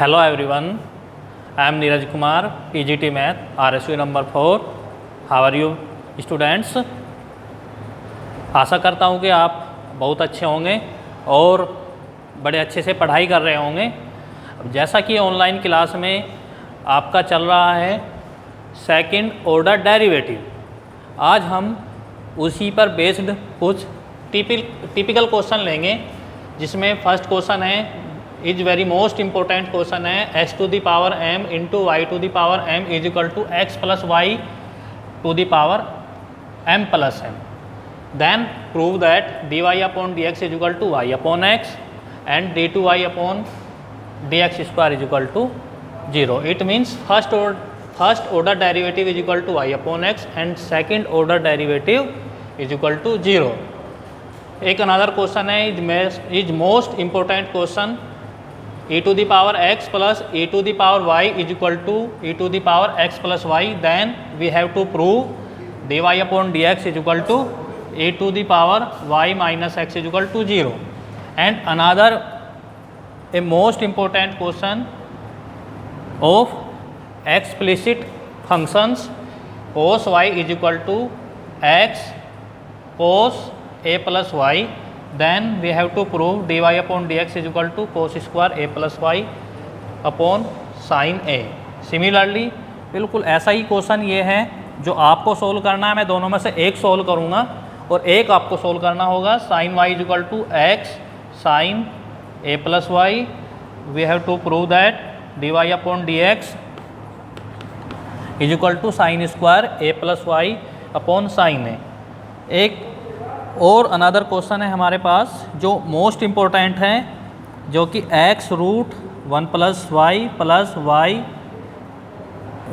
Hello everyone, I am Neeraj Kumar, PGT Math, RSU number 4. How are you students? आशा करता हूँ कि आप बहुत अच्छे होंगे और बड़े अच्छे से पढ़ाई कर रहे होंगे। अब जैसा कि ऑनलाइन क्लास में आपका चल रहा है सेकंड ऑर्डर डेरिवेटिव, आज हम उसी पर बेस्ड कुछ टिपिकल क्वेश्चन लेंगे, जिसमें फर्स्ट क्वेश्चन है is very most important question है x to the power m into Y to the power m is equal to X plus Y to the power m plus m। Then prove that dy upon dx is equal to y upon x and d2y upon dx square is equal to 0। It means first order derivative is equal to y upon x and second order derivative is equal to 0। एक another question है is most important question e to the power x plus e to the power y is equal to e to the power x plus y, then we have to prove dy upon dx is equal to e to the power y minus x is equal to 0. And another a most important question of explicit functions, cos y is equal to x cos a plus y, then we have to prove dy upon dx is equal to cos square a plus y upon sin a. Similarly बिल्कुल ऐसा ही question ये है जो आपको solve करना है। मैं दोनों में से एक सोल्व करूँगा और एक आपको सोल्व करना होगा। sin y is equal to X sin a plus Y, we have to prove that dy upon dx is equal to sine square a plus Y upon sine a। एक और another question है हमारे पास जो most important है, जो कि x root 1 plus Y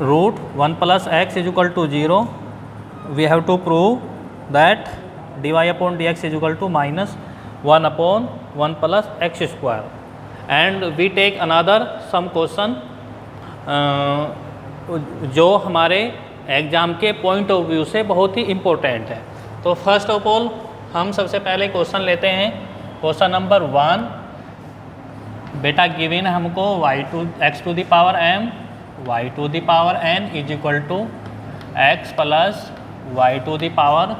root 1 plus x is equal to 0। We have to prove that dy upon dx is equal to minus 1 upon 1 plus X square. And we take another sum question जो हमारे exam के point of view से बहुत ही important है। तो first of all हम सबसे पहले क्वेश्चन लेते हैं। क्वेश्चन नंबर 1, बेटा गिवन हमको x to the power m y to the power n is equal to x plus y to the power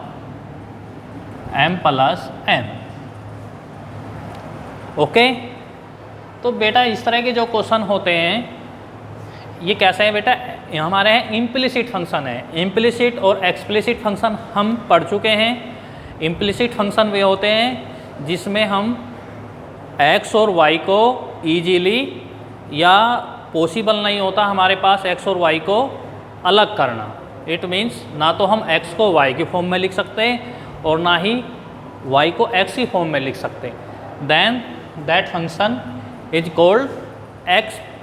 m plus n। Okay, तो बेटा इस तरह के जो क्वेश्चन होते हैं ये कैसे हैं बेटा, हमारे हैं इम्प्लिसिट फंक्शन है। इम्प्लिसिट और एक्सप्लिसिट फंक्शन हम पढ़ चुके हैं। इम्प्लिसिट फंक्शन वे होते हैं जिसमें हम x और y को ईजीली या पॉसिबल नहीं होता हमारे पास x और y को अलग करना। इट मीन्स ना तो हम x को y की फॉर्म में लिख सकते हैं और ना ही y को x की फॉर्म में लिख सकते। Then that function is called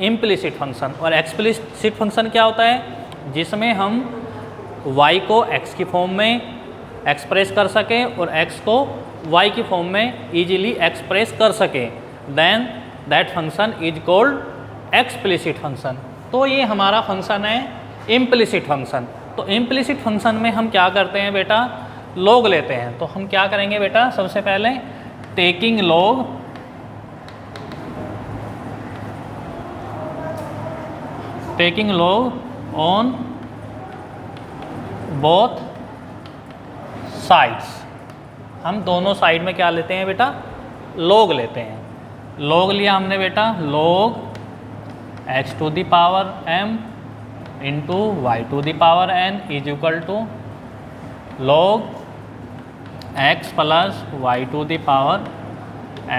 implicit function. और एक्सप्लिसिट फंक्शन क्या होता है, जिसमें हम y को x की फॉर्म में एक्सप्रेस कर सकें और x को y की फॉर्म में इजीली एक्सप्रेस कर सकें। Then that function is called explicit function. तो ये हमारा फंक्शन है इम्प्लिसिट फंक्शन। तो इम्प्लिसिट फंक्शन में हम क्या करते हैं बेटा, लॉग लेते हैं। तो हम क्या करेंगे बेटा, सबसे पहले taking log on both sides. हम दोनों साइड में क्या लेते हैं बेटा, लॉग लेते हैं। लॉग लिया हमने बेटा, log x to the power m into Y to the power n is equal to log x plus Y to the power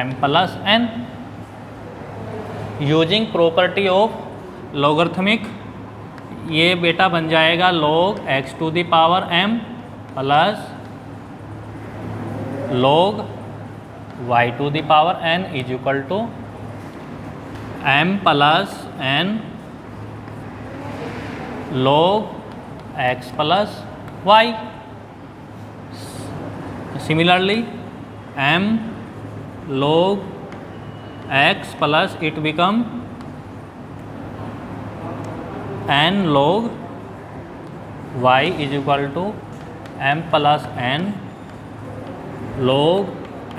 m plus n। Using property of logarithmic ये बेटा बन जाएगा log x to the power m plus log y to the power n is equal to m plus n log x plus y। Similarly m log x plus it become n log y is equal to m plus n log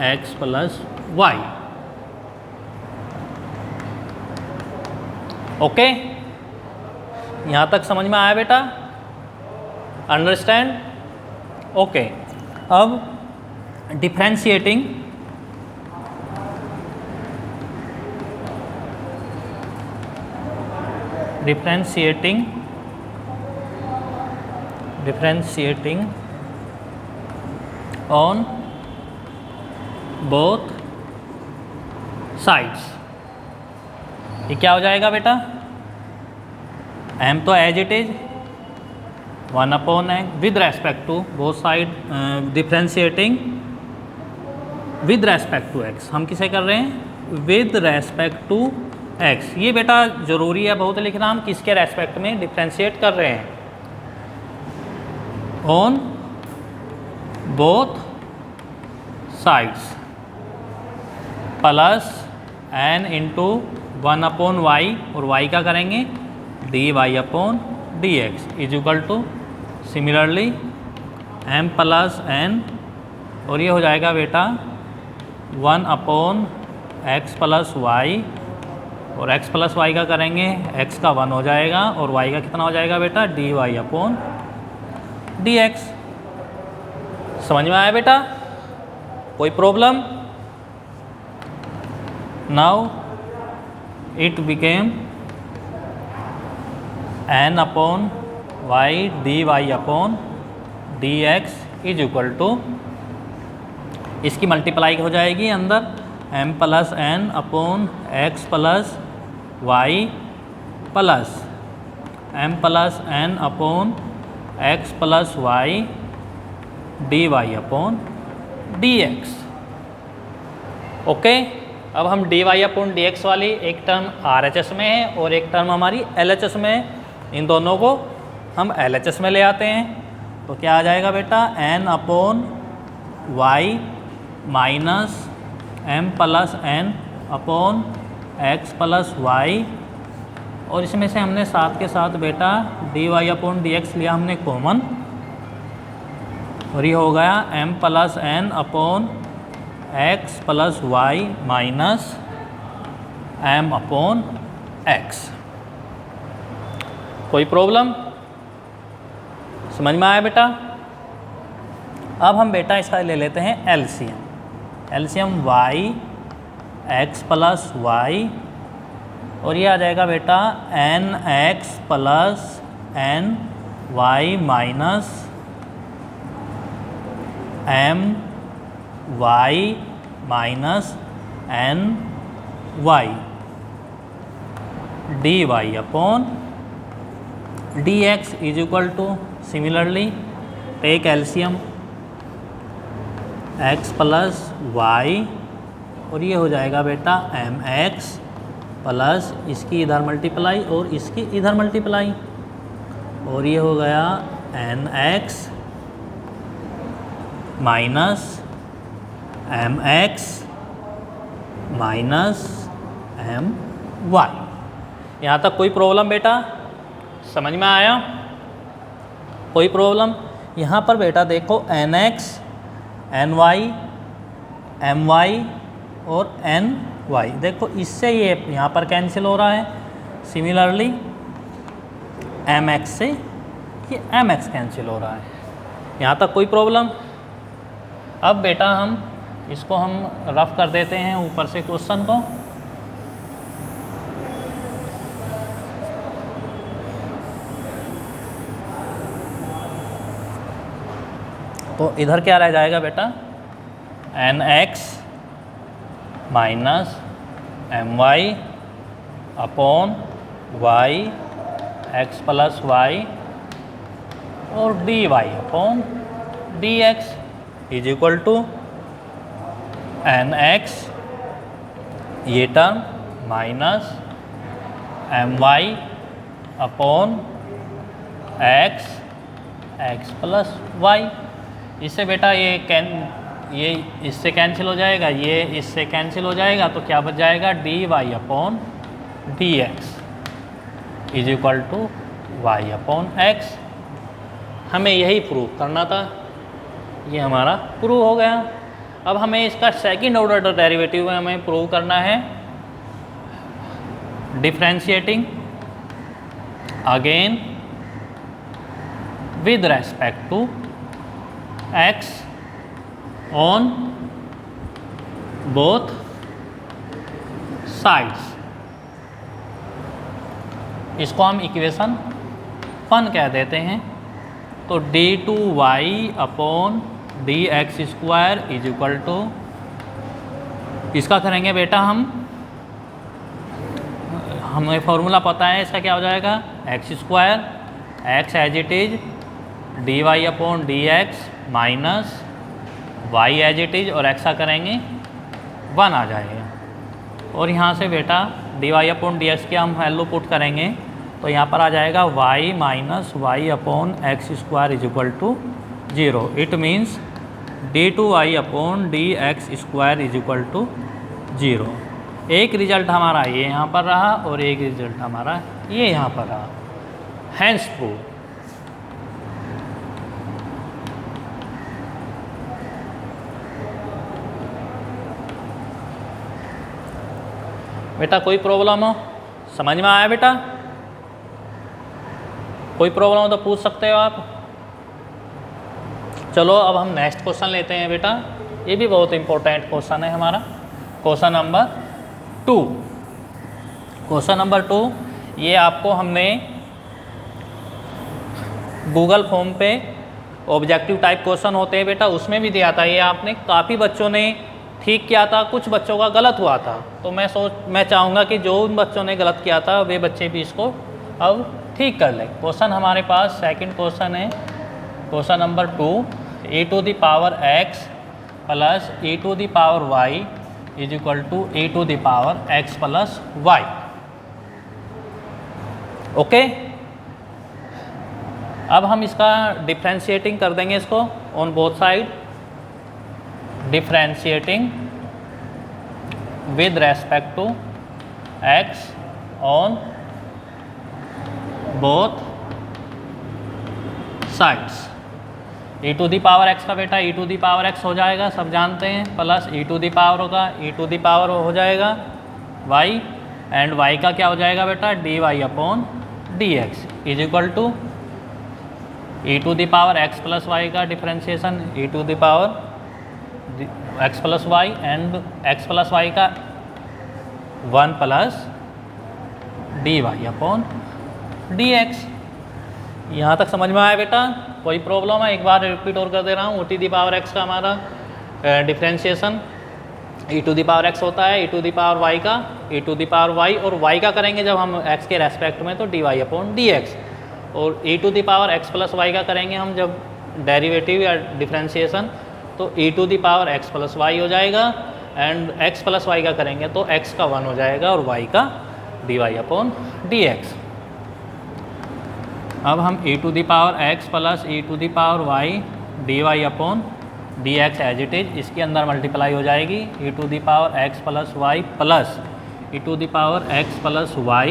x plus y। Okay, यहाँ तक समझ में आया बेटा? Understand? Okay, अब differentiating on both sides, ये क्या हो जाएगा बेटा? m तो as it is 1/x with respect to both side, differentiating with respect to x। हम किसे कर रहे हैं? With respect to x। ये बेटा जरूरी है बहुत लिखना, हम किसके रेस्पेक्ट में डिफ्रेंशिएट कर रहे हैं? On both sides plus n into 1/y, और y का करेंगे dy/dx is equal to similarly m plus n, और ये हो जाएगा बेटा 1/x प्लस y, और x प्लस y का करेंगे x का 1 हो जाएगा, और y का कितना हो जाएगा बेटा? dy/dx। समझ में आया बेटा? कोई problem? Now it became n/y dy/dx is equal to, इसकी मल्टीप्लाई हो जाएगी अंदर m plus n upon x plus y plus m plus n upon x plus y dy/dx। Okay, अब हम dy/dx वाली एक टर्म RHS में है और एक टर्म हमारी LHS में है, इन दोनों को हम LHS में ले आते हैं, तो क्या आ जाएगा बेटा? n/y minus m plus n upon x plus y, और इसमें से हमने साथ के साथ बेटा dy/dx लिया हमने कॉमन, और ये हो गया m plus n upon x plus y minus m upon x। कोई प्रॉब्लम? समझ में आया बेटा? अब हम बेटा इसका ले लेते हैं LCM y x plus y, और ये आ जाएगा बेटा nx plus n y minus m y minus n y dy/dx is equal to similarly take LCM x plus y, और ये हो जाएगा बेटा mx प्लस इसकी इधर मल्टीप्लाई और इसकी इधर मल्टीप्लाई, और ये हो गया nx minus mx minus my। यहाँ तक कोई प्रॉब्लम बेटा? समझ में आया? कोई प्रॉब्लम? यहाँ पर बेटा देखो nx ny my और ny, देखो इससे ये यहाँ पर कैंसिल हो रहा है, सिमिलरली mx से ये mx कैंसिल हो रहा है। यहाँ तक कोई प्रॉब्लम? अब बेटा हम इसको हम रफ कर देते हैं ऊपर से क्वेश्चन को। तो इधर क्या रह जाएगा बेटा? nx minus my upon y x plus y और dy/dx is equal to nx ये term minus my upon x plus y। इससे बेटा ये इससे कैंसिल हो जाएगा, ये इससे कैंसिल हो जाएगा, तो क्या बच जाएगा? dy/dx is equal to y/x। हमें यही प्रूव करना था, ये हमारा प्रूव हो गया। अब हमें इसका सेकंड ऑर्डर डेरिवेटिव में हमें प्रूव करना है differentiating again with respect to x on both sides। इसको हम इक्वेशन 1 कह देते हैं। तो d2y upon dx² is equal to, इसका करेंगे बेटा हमें फॉर्मूला पता है इसका, क्या हो जाएगा x², x as it is dy upon dx minus y as it is, और x का करेंगे 1 आ जाएगा। और यहाँ से बेटा dy अपॉन dx की हम वैल्यू पुट करेंगे तो यहाँ पर आ जाएगा y minus Y upon x² is equal to 0। It means d2y upon dx² is equal to 0। एक रिजल्ट हमारा ये यहाँ पर रहा और एक रिजल्ट हमारा ये यहाँ पर रहा। Hence prove. बेटा कोई प्रॉब्लम हो, समझ में आया बेटा? कोई प्रॉब्लम हो तो पूछ सकते हो आप। चलो अब हम नेक्स्ट क्वेश्चन लेते हैं बेटा। ये भी बहुत इंपॉर्टेंट क्वेश्चन है हमारा, क्वेश्चन नंबर 2। क्वेश्चन नंबर 2 ये आपको हमने गूगल फॉर्म पे ऑब्जेक्टिव टाइप क्वेश्चन होते हैं बेटा, उसमें भी दिया था। ये आपने काफ़ी बच्चों ने ठीक किया था, कुछ बच्चों का गलत हुआ था। तो मैं चाहूँगा कि जो उन बच्चों ने गलत किया था वे बच्चे भी इसको अब ठीक कर लें। क्वेश्चन हमारे पास सेकंड क्वेश्चन है, question number 2, e to the power x plus e to the power y is equal to e to the power x plus y। Okay, अब हम इसका डिफ्रेंशिएटिंग कर देंगे इसको on both side. Differentiating with respect to x on both sides. e to the power x का बेटा e to the power x हो जाएगा, सब जानते हैं, plus e to the power होगा e टू दी पावर हो जाएगा y, एंड y का क्या हो जाएगा बेटा dy upon dx is equal to e to the power x plus y का differentiation e to the power x plus y, and x plus y का 1 plus dy upon dx। यहाँ तक समझ में आया बेटा? कोई प्रॉब्लम है? एक बार रिपीट और कर दे रहा हूँ। e to the power x का हमारा differentiation e to the power x होता है, e to the power y का e to the power y, और y का करेंगे जब हम x के रेस्पेक्ट में तो dy अपॉन dx, और e to the power x plus y का करेंगे हम जब डेरिवेटिव या डिफ्रेंशिएशन तो e to the power x plus y हो जाएगा, एंड x प्लस y का करेंगे तो x का 1 हो जाएगा और y का dy अपॉन dx। अब हम e to the power x plus e to the power y dy upon dx as it is, इसके अंदर मल्टीप्लाई हो जाएगी e to the power x plus y plus e to the power x plus y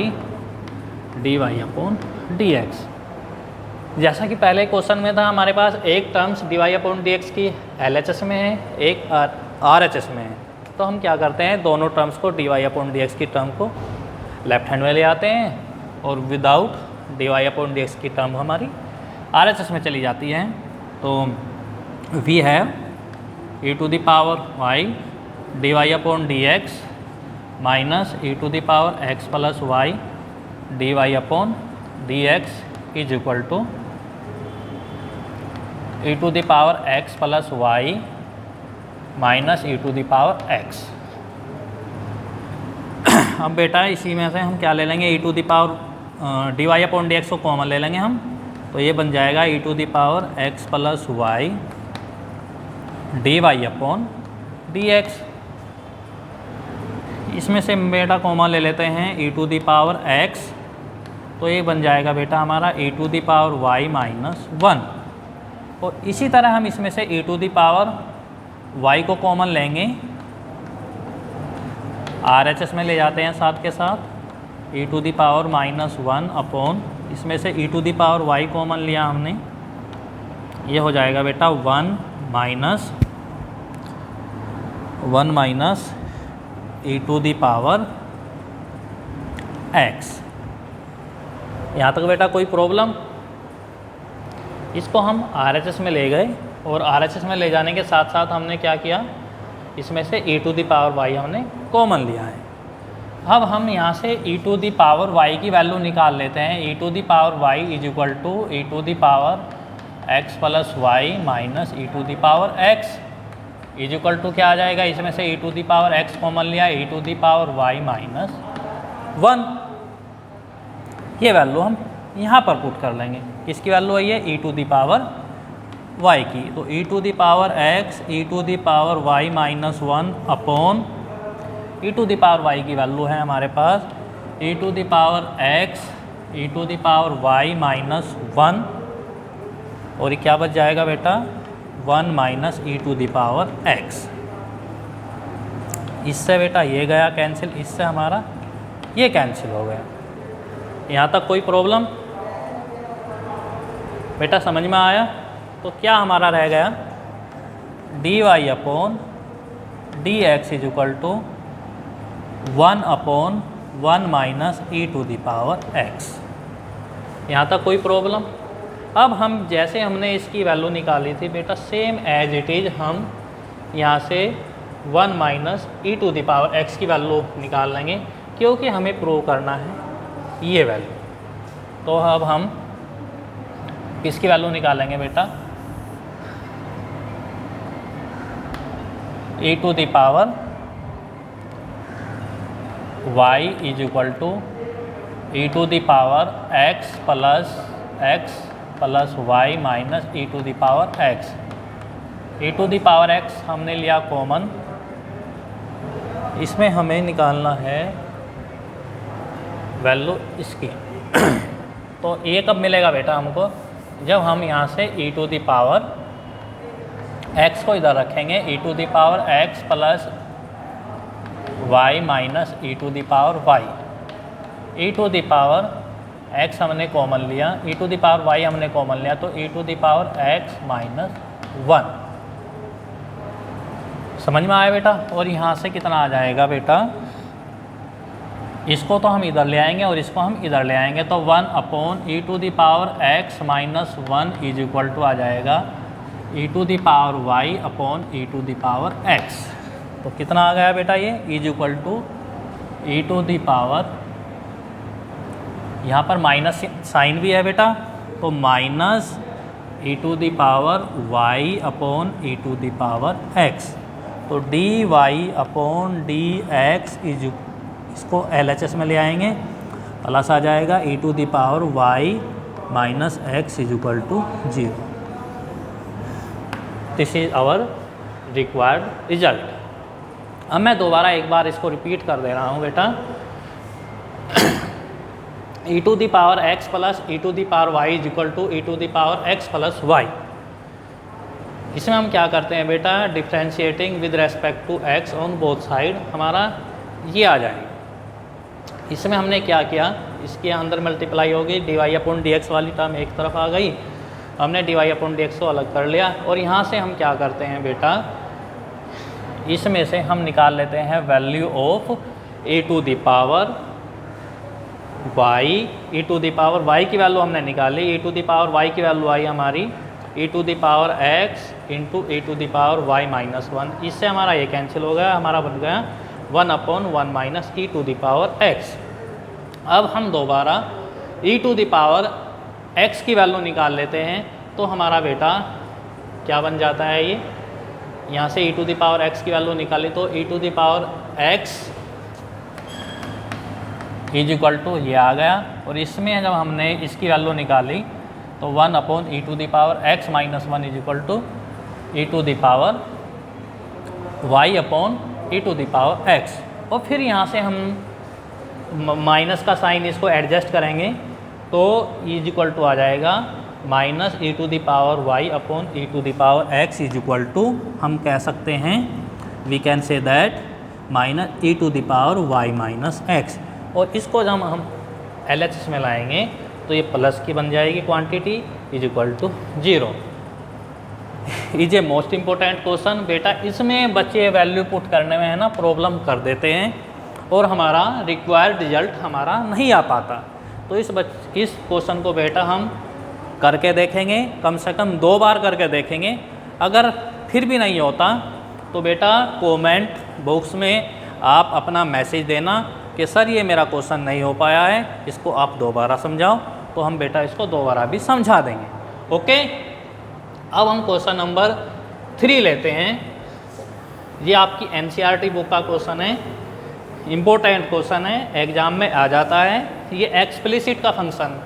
dy upon dx। जैसा कि पहले question में था हमारे पास एक टर्म्स dy अपॉन dx की LHS में है, एक RHS में है। तो हम क्या करते हैं, दोनों टर्म्स को dy अपॉन dx की टर्म को लेफ्ट हैंड में ले आते हैं और विदाउट dy अपॉन dx की टर्म हमारी RHS में चली जाती है। तो we have e to the power y dy upon dx minus e to the power x plus y dy upon dx is equal to e to the power x plus y minus e to the power x। अब बेटा इसी में से हम क्या ले लेंगे, e to the power dy upon dx को कॉमन ले लेंगे हम, तो ये बन जाएगा e to the power x plus y dy upon dx। इसमें से बेटा कॉमन ले लेते हैं e to the power x, तो ये बन जाएगा बेटा हमारा e to the power y minus 1। और इसी तरह हम इसमें से e to the power y को कॉमन लेंगे, RHS में ले जाते हैं साथ के साथ, e to the power minus 1 upon, इसमें से e to the power y common लिया हमने, ये हो जाएगा बेटा 1 minus e to the power x। यहाँ तक बेटा कोई प्रॉब्लम? इसको हम RHS में ले गए और RHS में ले जाने के साथ साथ हमने क्या किया, इसमें से e to the power y हमने कॉमन लिया है। अब हम यहाँ से e to the power y की वैल्यू निकाल लेते हैं। e to the power y is equal to e to the power x plus y minus e to the power x is equal to क्या आ जाएगा, इसमें से e to the power x common लिया, e to the power y minus 1। ये value हम यहाँ पर पुट कर लेंगे। किसकी वैल्यू है ये? e to the power y की। तो e to the power x e to the power y minus 1 upon e to the power y की वैल्यू है हमारे पास e to the power x e to the power y minus 1, और ये क्या बच जाएगा बेटा, 1 minus e to the power x। इससे बेटा ये गया कैंसिल, इससे हमारा ये कैंसिल हो गया। यहाँ तक कोई प्रॉब्लम? बेटा समझ में आया? तो क्या हमारा रह गया, dy upon dx is equal to 1 upon 1 minus e to the power x। यहाँ तक कोई प्रॉब्लम? अब हम जैसे हमने इसकी वैल्यू निकाली थी बेटा, सेम एज इट इज़ हम यहाँ से 1 minus e to the power x की वैल्यू निकाल लेंगे, क्योंकि हमें प्रूव करना है ये वैल्यू। तो अब हम किसकी वैल्यू निकालेंगे बेटा, e to the power y is equal to e to the power x plus y minus e to the power x। e to the power x हमने लिया कॉमन, इसमें हमें निकालना है वैल्यू इसकी। तो ये कब मिलेगा बेटा हमको, जब हम यहाँ से e to the power x को इधर रखेंगे, e to the power x plus y minus e to the power y। e to the power x हमने कॉमन लिया, e to the power y हमने कॉमन लिया, तो e to the power x minus 1। समझ में आया बेटा? और यहाँ से कितना आ जाएगा बेटा, इसको तो हम इधर ले आएंगे और इसको हम इधर ले आएंगे, तो 1 upon e to the power x minus 1 is equal to आ जाएगा e to the power y upon e to the power x। तो कितना आ गया बेटा ये, is equal to e to the power, यहाँ पर माइनस साइन भी है बेटा, तो minus e to the power y upon e to the power x। तो dy अपॉन dx इज, इसको LHS में ले आएंगे, प्लस आ जाएगा e to the power y minus x is equal to 0। This is our required result. अब मैं दोबारा एक बार इसको रिपीट कर दे रहा हूँ बेटा, e to the power x plus e to the power y is equal to e to the power x plus y। इसमें हम क्या करते हैं बेटा, differentiating with respect to x on both side, हमारा ये आ जाएगा। इसमें हमने क्या किया, इसके अंदर मल्टीप्लाई होगी, dy अपॉन dx वाली टर्म एक तरफ आ गई, हमने dy अपॉन dx को अलग कर लिया। और यहाँ से हम क्या करते हैं बेटा, इसमें से हम निकाल लेते हैं value of e to the power y। e to the power y की वैल्यू हमने निकाली, e to the power y की वैल्यू आई हमारी e to the power x into e to the power y minus 1। इससे हमारा ये cancel हो गया, हमारा बन गया 1 upon 1 minus e to the power x। अब हम दोबारा e to the power x की वैल्यू निकाल लेते हैं, तो हमारा बेटा क्या बन जाता है ये, यहाँ से e to the power x की वैल्यू निकाली, तो e to the power x is equal to ये आ गया। और इसमें जब हमने इसकी वैल्यू निकाली, तो 1 upon e to the power x minus 1 is equal to e to the power y upon e to the power x। और फिर यहाँ से हम माइनस का साइन इसको एडजस्ट करेंगे, तो इज इक्वल टू आ जाएगा minus e to the power y upon e to the power x is equal to, हम कह सकते हैं, we can say that minus e to the power y minus x। और इसको जब हम LHS में लाएंगे, तो ये प्लस की बन जाएगी quantity, is equal to 0। Is a most important question बेटा, इसमें बच्चे वैल्यू पुट करने में है ना प्रॉब्लम कर देते हैं और हमारा रिक्वायर्ड रिजल्ट हमारा नहीं आ पाता। तो इस क्वेश्चन को बेटा हम करके देखेंगे, कम से कम 2 बार करके देखेंगे। अगर फिर भी नहीं होता तो बेटा कमेंट बॉक्स में आप अपना मैसेज देना कि सर ये मेरा क्वेश्चन नहीं हो पाया है, इसको आप दोबारा समझाओ, तो हम बेटा इसको दोबारा भी समझा देंगे। ओके, अब हम क्वेश्चन नंबर 3 लेते हैं। ये आपकी NCERT बुक का क्वेश्चन है, इम्पोर्टेंट क्वेश्चन है, एग्जाम में आ जाता है। ये एक्सप्लिसिट का फंक्शन,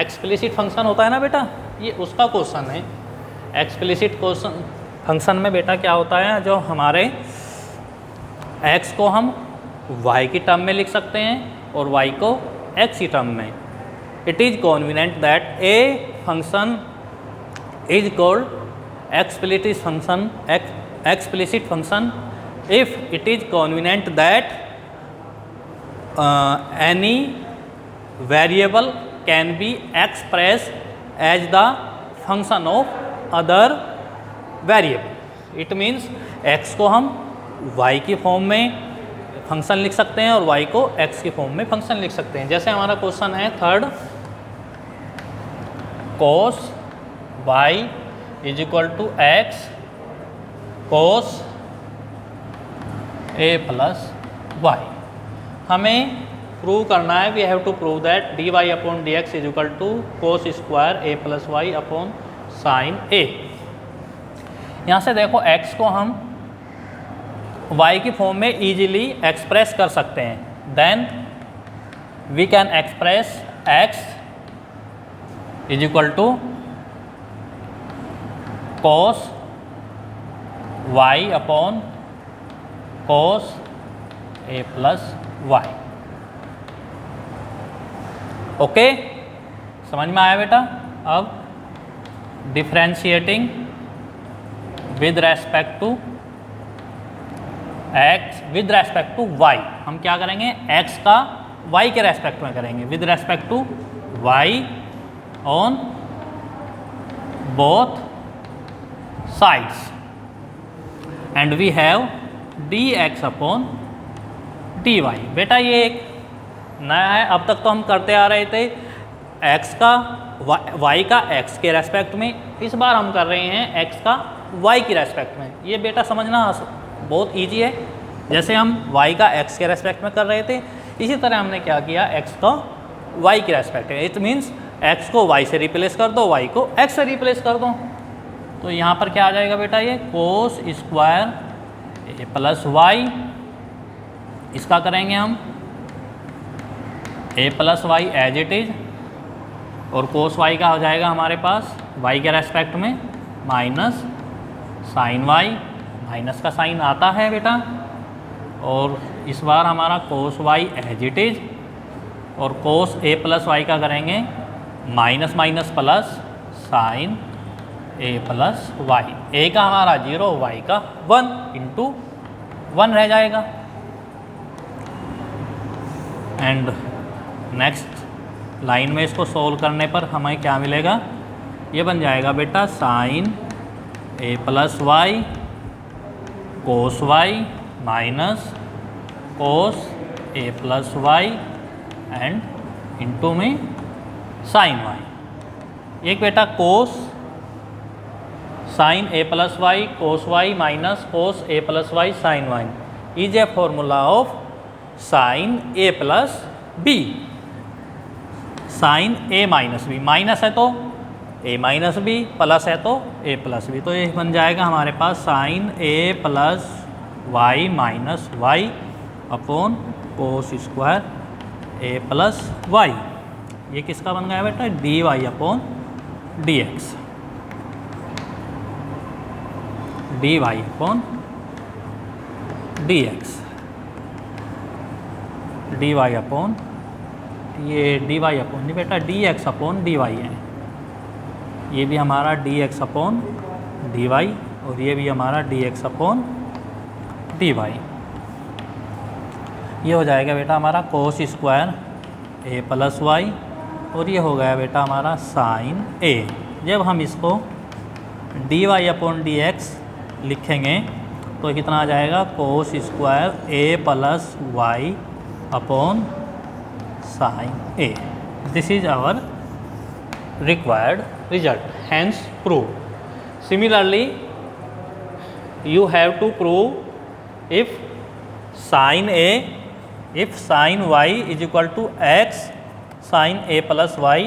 एक्सप्लिसिट फंक्शन होता है ना बेटा, ये उसका क्वेश्चन है। एक्सप्लिसिट क्वेश्चन फंक्शन में बेटा क्या होता है, जो हमारे x को हम y की टर्म में लिख सकते हैं और y को x की टर्म में। It is convenient that a function is called explicit function if it is convenient that any variable can be expressed as the function of other variable. It means x को हम y की form में function लिख सकते हैं और y को x की फॉर्म में फंक्शन लिख सकते हैं। जैसे हमारा क्वेश्चन है third, cos y is equal to x cos a plus y। हमें प्रूव करना है, we have to prove that dy upon dx is equal to cos square a plus y upon sine a। यहाँ से देखो x को हम y की form में इजीली एक्सप्रेस कर सकते हैं। Then we can express x is equal to cos y upon cos a plus y। Okay, समझ में आया बेटा? अब differentiating with respect to x with respect to y, हम क्या करेंगे, x का y के रेस्पेक्ट में करेंगे, with respect to y on both sides and we have dx अपॉन dy। बेटा ये एक नया है, अब तक तो हम करते आ रहे थे x का y का x के रेस्पेक्ट में, इस बार हम कर रहे हैं x का y के रेस्पेक्ट में। ये बेटा समझना बहुत इजी है, जैसे हम y का x के रेस्पेक्ट में कर रहे थे, इसी तरह हमने क्या किया, x को y के रेस्पेक्ट में। इट मीन्स x को y से रिप्लेस कर दो, y को x से रिप्लेस कर दो, तो यहाँ पर क्या आ जाएगा बेटा, ये cos square a plus y, इसका करेंगे हम a plus y as it is, और कोस वाई का हो जाएगा हमारे पास वाई के रेस्पेक्ट में माइनस साइन वाई, माइनस का साइन आता है बेटा, और इस बार हमारा cos y as it is, और कोस ए प्लस वाई का करेंगे minus minus plus sine a plus y. A का हमारा 0, वाई का 1 इंटू 1 रह जाएगा। एंड नेक्स्ट लाइन में इसको सोल्व करने पर हमें क्या मिलेगा, ये बन जाएगा बेटा sine a plus y cos y minus cos a plus y and into में साइन वाई। एक बेटा cos sine a plus y cos y minus cos a plus y sine y is a formula of sine a plus b. Sine a minus b, minus है तो ए minus B, plus है तो ए plus B, तो ये बन जाएगा हमारे पास sine a plus y minus Y upon cos square a plus y. ये किसका बन गया बेटा, d y upon d x, d y upon d x, d y upon, ये डी वाई अपॉन नहीं बेटा, d x upon d y है, ये भी हमारा d x upon d y, और ये भी हमारा d x upon d y. ये हो जाएगा बेटा हमारा कोस स्क्वायर ए प्लस वाई, और ये हो गया बेटा हमारा साइन ए। जब हम इसको d y upon d x लिखेंगे तो कितना आ जाएगा, cos square a plus Y upon sine a. This is our required result, hence prove. Similarly, you have to prove if sin y is equal to x sin a plus y,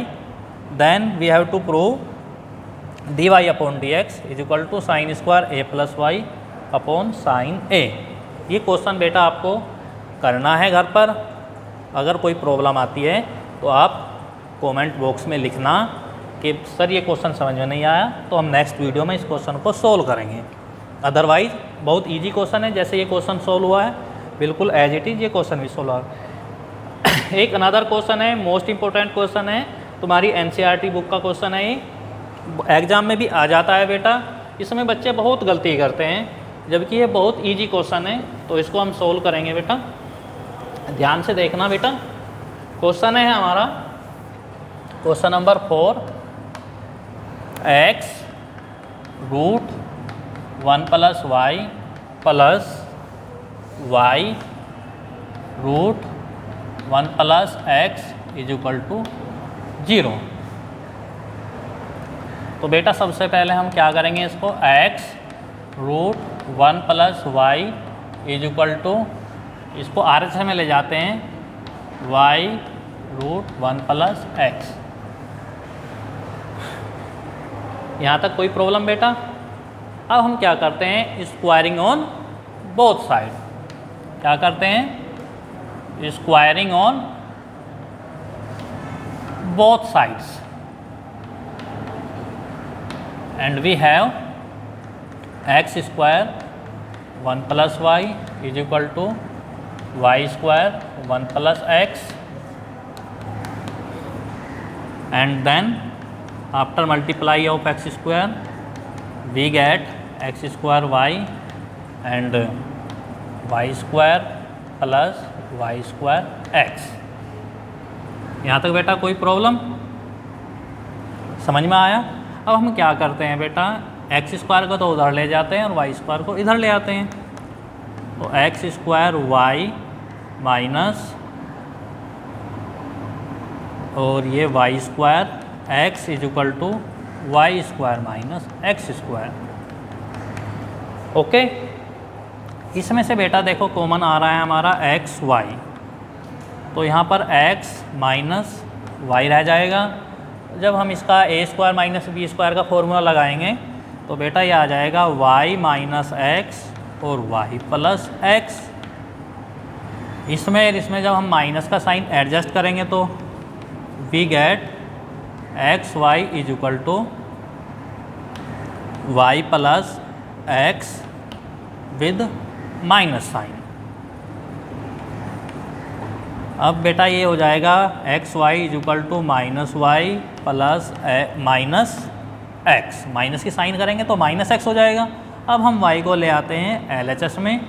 then we have to prove dy upon dx is equal to sin square a plus y upon sin a. ये question बेटा आपको करना है घर पर। अगर कोई problem आती है तो आप कमेंट बॉक्स में लिखना कि सर ये क्वेश्चन समझ में नहीं आया, तो हम नेक्स्ट वीडियो में इस क्वेश्चन को सोल्व करेंगे। अदरवाइज बहुत इजी क्वेश्चन है, जैसे ये क्वेश्चन सोल्व हुआ है बिल्कुल एज इट इज़ ये क्वेश्चन भी सोल्व हुआ। एक अनदर क्वेश्चन है, मोस्ट इंपॉर्टेंट क्वेश्चन है, तुम्हारी एनसीईआरटी बुक का क्वेश्चन है, ये एग्जाम में भी आ जाता है बेटा। इसमें बच्चे बहुत गलती करते हैं, जबकि ये बहुत ईजी क्वेश्चन है, तो इसको हम सोल्व करेंगे बेटा। ध्यान से देखना बेटा। क्वेश्चन है हमारा question number 4, x root 1 plus y plus y root 1 plus x is equal to 0। तो बेटा सबसे पहले हम क्या करेंगे, इसको x root 1 plus y is equal to, इसको RHS में ले जाते हैं, y रूट 1 प्लस एक्स। यहाँ तक कोई प्रॉब्लम बेटा? अब हम क्या करते हैं, स्क्वायरिंग ऑन बोथ साइड। क्या करते हैं, squaring on both sides, and we have x square 1 plus y is equal to y square 1 plus x, and then after multiply of x square we get x square y and y square plus y square x। यहाँ तक बेटा कोई problem समझ में आया? अब हम क्या करते हैं बेटा, x स्क्वायर को तो उधर ले जाते हैं और y स्क्वायर को इधर ले आते हैं। तो x स्क्वायर y माइनस और ये y square x is equal to y square minus x square. Okay, इसमें से बेटा देखो कॉमन आ रहा है हमारा एक्स वाई, तो यहाँ पर x माइनस वाई रह जाएगा। जब हम इसका a square minus b square का फॉर्मूला लगाएंगे तो बेटा ये आ जाएगा y माइनस एक्स और y प्लस एक्स। इसमें जब हम माइनस का साइन एडजस्ट करेंगे तो we get x y is equal to y plus x with minus sign. अब बेटा ये हो जाएगा x y is equal to minus y plus minus x, minus की साइन करेंगे तो माइनस एक्स हो जाएगा। अब हम y को ले आते हैं LHS में,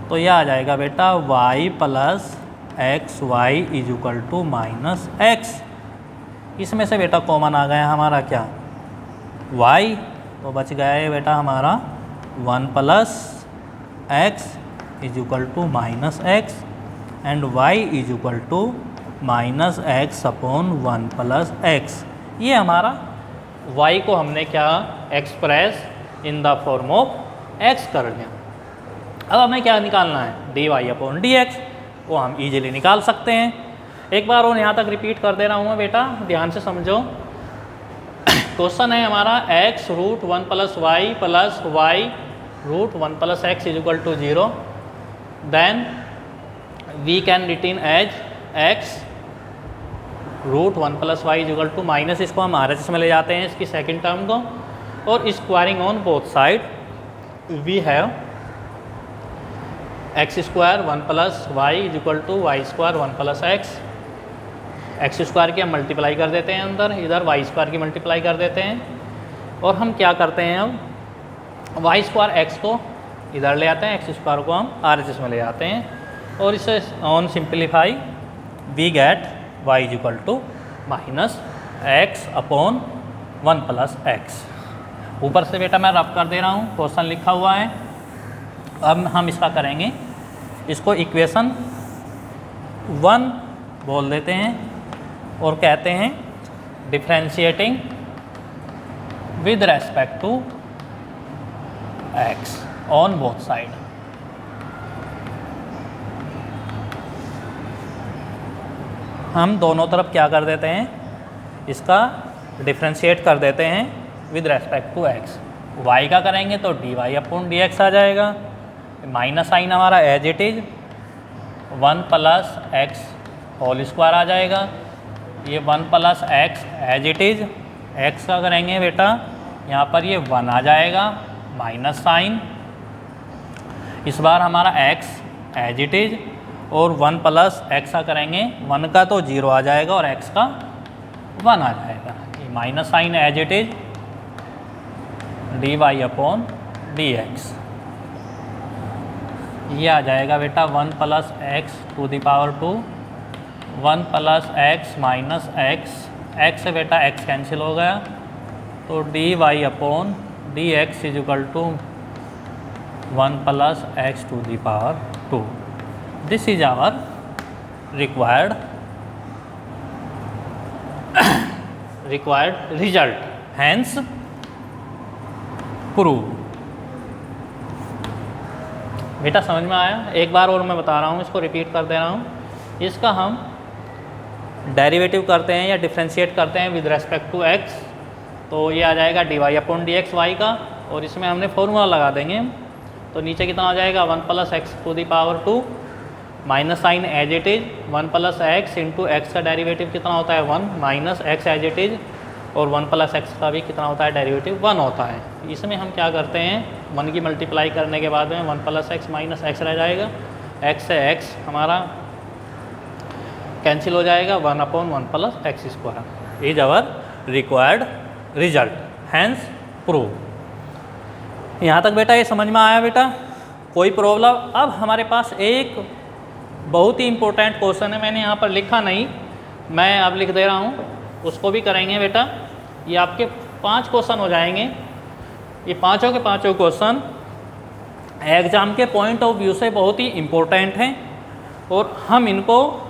तो यह आ जाएगा बेटा y plus x y is equal to minus x. इसमें से बेटा कॉमन आ गया हमारा क्या, y, तो बच गया है बेटा हमारा 1 plus x is equal to minus x and y is equal to minus x upon 1 plus x. ये हमारा y को हमने क्या express in the form of x कर लिया। अब हमें क्या निकालना है, dy अपॉन dx, वो हम इजीली निकाल सकते हैं। एक बार और यहाँ तक रिपीट कर दे रहा हूँ मैं बेटा, ध्यान से समझो। क्वेश्चन है हमारा x root 1 plus y plus Y root 1 plus x is equal to 0, then we can written as x root 1 plus y is equal to minus, इसको हम RHS में ले जाते हैं इसकी सेकेंड टर्म को, और squaring on both side we have x square 1 plus y is equal to y square 1 plus x. X square की हम मल्टीप्लाई कर देते हैं अंदर, इधर वाई स्क्वायर की मल्टीप्लाई कर देते हैं, और हम क्या करते हैं, अब वाई स्क्वायर एक्स को इधर ले आते हैं, एक्स स्क्वायर को हम RHS में ले आते हैं, और इसे on simplify we get y is equal to minus x upon 1 plus x. ऊपर से बेटा मैं रब कर दे रहा हूँ, क्वेश्चन लिखा हुआ है। अब हम इसका करेंगे, इसको इक्वेशन 1 बोल देते हैं, और कहते हैं differentiating with respect to x on both side. हम दोनों तरफ क्या कर देते हैं, इसका डिफ्रेंशिएट कर देते हैं with respect to x। y का करेंगे तो dy/dx आ जाएगा, माइनस साइन हमारा as it is 1 + x whole square आ जाएगा। ये 1 + x as it is, x का करेंगे बेटा यहाँ पर ये 1 आ जाएगा माइनस साइन, इस बार हमारा x एज इट इज, और 1 + x का करेंगे 1 का तो 0 आ जाएगा और x का 1 आ जाएगा। ये minus sign as it is dy/dx, ये आ जाएगा बेटा 1 + x to the power 2, 1 + x minus x से बेटा x कैंसिल हो गया, तो dy/dx is equal to 1 + x to the power 2। This is our required result, hence prove. बेटा समझ में आया? एक बार और मैं बता रहा हूँ, इसको रिपीट कर दे रहा हूँ। इसका हम डेरिवेटिव करते हैं या डिफ्रेंशिएट करते हैं विद रेस्पेक्ट टू x, तो ये आ जाएगा dy/dx y का, और इसमें हमने फॉर्मूला लगा देंगे। तो नीचे कितना आ जाएगा 1 + x to the power 2 minus sign as it is 1 + x into x का डेरिवेटिव कितना होता है 1 minus x as it is, और 1 + x का भी कितना होता है डेरिवेटिव 1 होता है। इसमें हम क्या करते हैं, 1 की मल्टीप्लाई करने के बाद में 1 + x माइनस x रह जाएगा, x से x हमारा कैंसिल हो जाएगा, 1/1 + x² is our required result, hence prove. यहाँ तक बेटा ये समझ में आया बेटा? कोई प्रॉब्लम? अब हमारे पास एक बहुत ही इम्पोर्टेंट क्वेश्चन है, मैंने यहाँ पर लिखा नहीं, मैं अब लिख दे रहा हूँ, उसको भी करेंगे बेटा। ये आपके 5 क्वेश्चन हो जाएंगे। ये पाँचों के पाँचों क्वेश्चन एग्ज़ाम के पॉइंट ऑफ व्यू से बहुत ही इम्पोर्टेंट हैं, और हम इनको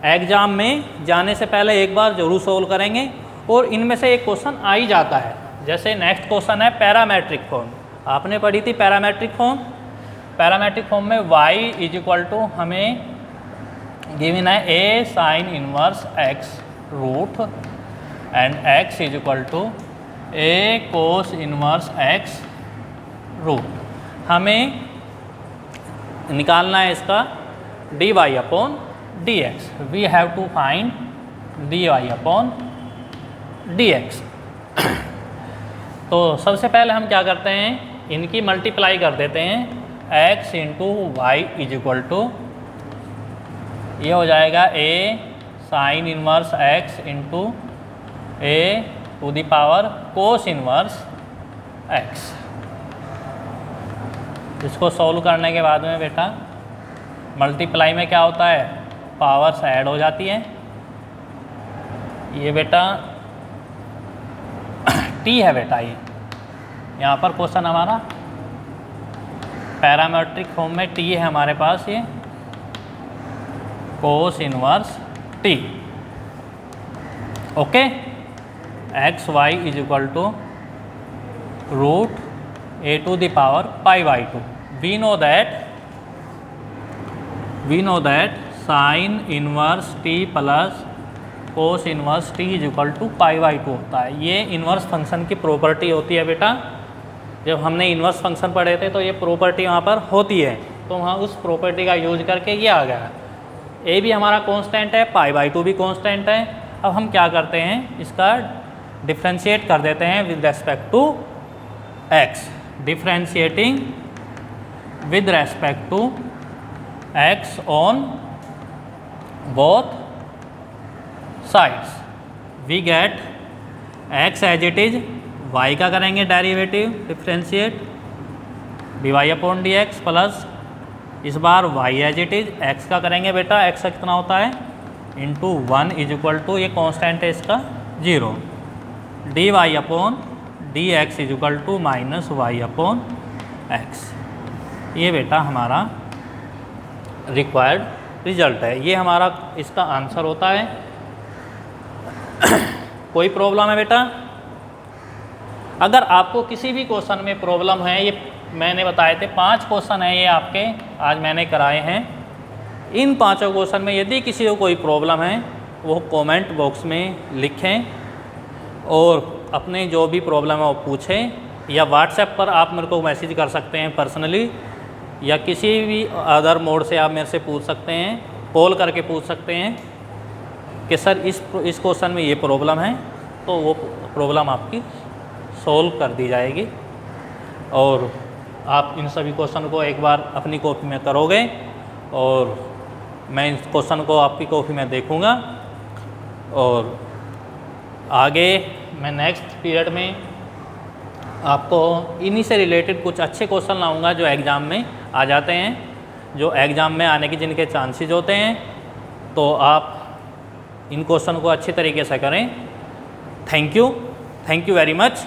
एग्ज़ाम में जाने से पहले एक बार ज़रूर सोल्व करेंगे, और इनमें से एक क्वेश्चन आ ही जाता है। जैसे नेक्स्ट क्वेश्चन है पैरामेट्रिक फॉर्म, आपने पढ़ी थी पैरामेट्रिक फॉर्म। पैरामेट्रिक फॉर्म में y इज इक्वल टू हमें गिवन है a sin inverse x root and x is equal to a cos inverse x root. हमें निकालना है इसका dy/dx, we have to find dy/dx। तो सबसे पहले हम क्या करते हैं, इनकी मल्टीप्लाई कर देते हैं, x into y is equal to, ये हो जाएगा a sine inverse x into a to the power cos inverse x। इसको सॉल्व करने के बाद में बेटा मल्टीप्लाई में क्या होता है, पावर्स ऐड हो जाती है। ये बेटा t है बेटा, ये यहाँ पर क्वेश्चन हमारा पैरामेट्रिक फॉर्म में t है हमारे पास, ये cos inverse t। Okay, x y is equal to root a to the power π/2। We know that sine inverse t plus cos inverse t is equal to π/2 होता है। ये inverse function की property होती है बेटा। जब हमने इनवर्स फंक्शन पढ़े थे तो ये प्रॉपर्टी वहाँ पर होती है, तो वहाँ उस प्रॉपर्टी का यूज करके ये आ गया। a भी हमारा कांस्टेंट है, π/2 भी कांस्टेंट है। अब हम क्या करते हैं, इसका डिफ्रेंशिएट कर देते हैं with respect to x। Differentiating with respect to x on both sides, we get x as it is, y का करेंगे डेरिवेटिव डिफ्रेंशिएट dy/dx प्लस इस बार y as it is, x का करेंगे बेटा, x का कितना होता है इंटू 1 इज इक्वल टू, ये कांस्टेंट है इसका 0, dy/dx is equal to minus y/x। ये बेटा हमारा रिक्वायर्ड रिजल्ट है, ये हमारा इसका आंसर होता है। कोई प्रॉब्लम है बेटा? अगर आपको किसी भी क्वेश्चन में प्रॉब्लम है, ये मैंने बताए थे 5 क्वेश्चन हैं ये आपके, आज मैंने कराए हैं। इन 5 क्वेश्चन में यदि किसी को कोई प्रॉब्लम है वो कमेंट बॉक्स में लिखें और अपने जो भी प्रॉब्लम है वो पूछें, या व्हाट्सएप पर आप मेरे को मैसेज कर सकते हैं पर्सनली, या किसी भी अदर मोड से आप मेरे से पूछ सकते हैं, कॉल करके पूछ सकते हैं कि सर इस क्वेश्चन में ये प्रॉब्लम है, तो वो प्रॉब्लम आपकी सॉल्व कर दी जाएगी। और आप इन सभी क्वेश्चन को एक बार अपनी कॉपी में करोगे और मैं इस क्वेश्चन को आपकी कॉपी में देखूंगा, और आगे मैं नेक्स्ट पीरियड में आपको इन्हीं से रिलेटेड कुछ अच्छे क्वेश्चन लाऊंगा जो एग्ज़ाम में आ जाते हैं, जो एग्ज़ाम में आने के जिनके चांसेस होते हैं। तो आप इन क्वेश्चन को अच्छी तरीके से करें। Thank you very much.